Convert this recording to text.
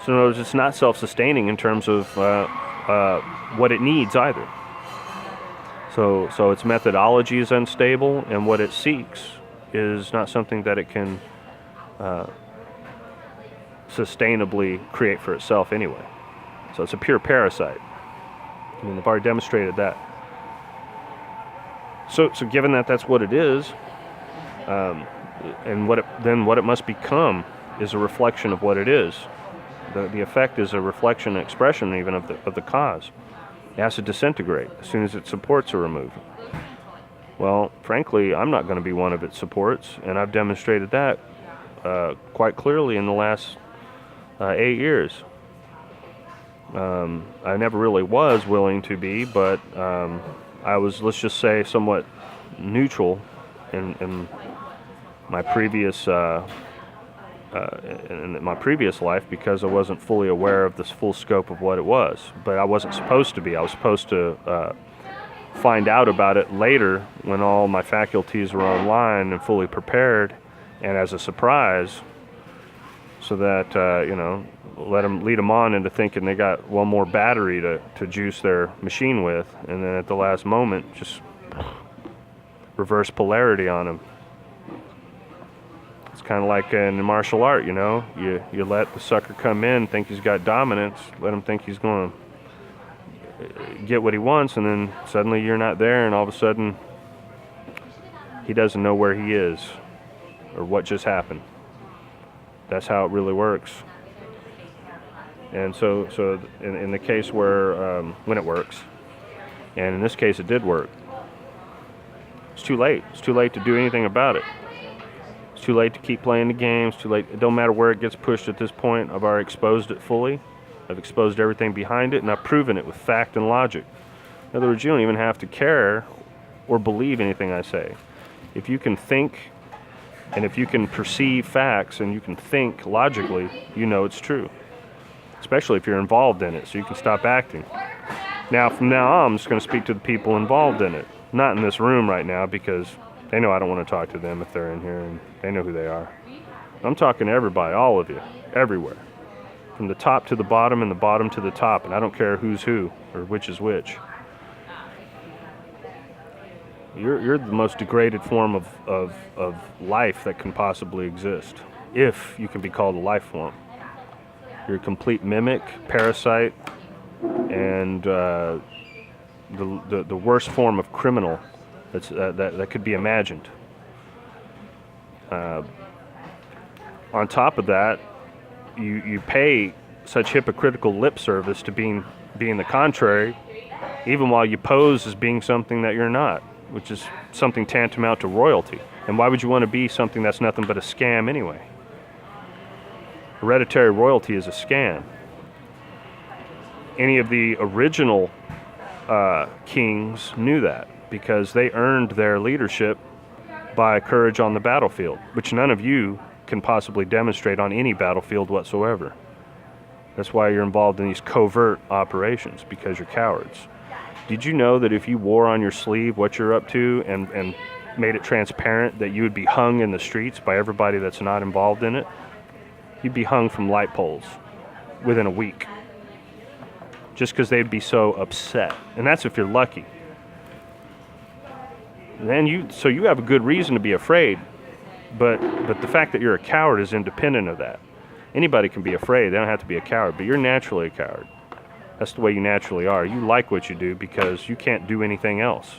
So in other words, it's not self-sustaining in terms of what it needs either. So its methodology is unstable, and what it seeks is not something that it can sustainably create for itself anyway. So it's a pure parasite. I mean, they've already demonstrated that. So given that that's what it is, and what it must become is a reflection of what it is. The effect is a reflection, and expression even of the cause. It has to disintegrate as soon as its supports are removed. Well, frankly, I'm not going to be one of its supports, and I've demonstrated that quite clearly in the last 8 years. I never really was willing to be, but I was, let's just say, somewhat neutral in my previous life because I wasn't fully aware of this full scope of what it was. But I wasn't supposed to be. I was supposed to find out about it later when all my faculties were online and fully prepared, and as a surprise, so that lead them on into thinking they got one more battery to juice their machine with, and then at the last moment just reverse polarity on them. It's kind of like in martial art, you let the sucker come in, think he's got dominance, let him think he's going to get what he wants, and then suddenly you're not there, and all of a sudden he doesn't know where he is or what just happened. That's how it really works. And so in the case where when it works, and in this case it did work, it's too late. It's too late to do anything about it. It's too late to keep playing the game. It's too late. It don't matter where it gets pushed at this point. I've already exposed it fully. I've exposed everything behind it, and I've proven it with fact and logic. In other words, you don't even have to care or believe anything I say. If you can think, and if you can perceive facts, and you can think logically, you know it's true. Especially if you're involved in it, so you can stop acting. Now, from now on, I'm just going to speak to the people involved in it. Not in this room right now, because they know I don't want to talk to them if they're in here, and they know who they are. I'm talking to everybody, all of you, everywhere. From the top to the bottom, and the bottom to the top, and I don't care who's who, or which is which. You're the most degraded form of life that can possibly exist, if you can be called a life form. You're a complete mimic, parasite, and the worst form of criminal that could be imagined. On top of that, you pay such hypocritical lip service to being the contrary, even while you pose as being something that you're not, which is something tantamount to royalty. And why would you want to be something that's nothing but a scam anyway? Hereditary royalty is a scam. Any of the original kings knew that, because they earned their leadership by courage on the battlefield, which none of you can possibly demonstrate on any battlefield whatsoever. That's why you're involved in these covert operations, because you're cowards. Did you know that if you wore on your sleeve what you're up to and made it transparent, that you would be hung in the streets by everybody that's not involved in it? You'd be hung from light poles within a week, just because they'd be so upset. And that's if you're lucky. Then you have a good reason to be afraid, but the fact that you're a coward is independent of that. Anybody can be afraid. They don't have to be a coward, but you're naturally a coward. That's the way you naturally are. You like what you do because you can't do anything else.